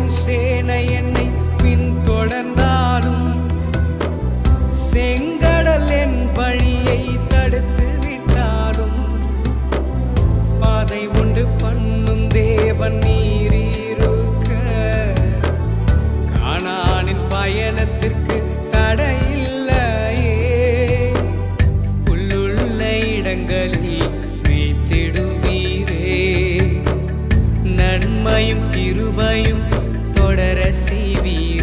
சத்துருவின் சேனை என்னை பின்தொடர்ந்தாலும் செங்கடல் என் வழியை தடுத்து விட்டாலும் பாதை உண்டு பண்ணும் தேவன் நீரிருக்க கானானின் பயணத்திற்கு தடையில்லையே. புல்லுள்ள இடங்களில் மேய்த்திடுவீரே, நன்மையும் கிருபையும் தொடர செய்வீர்.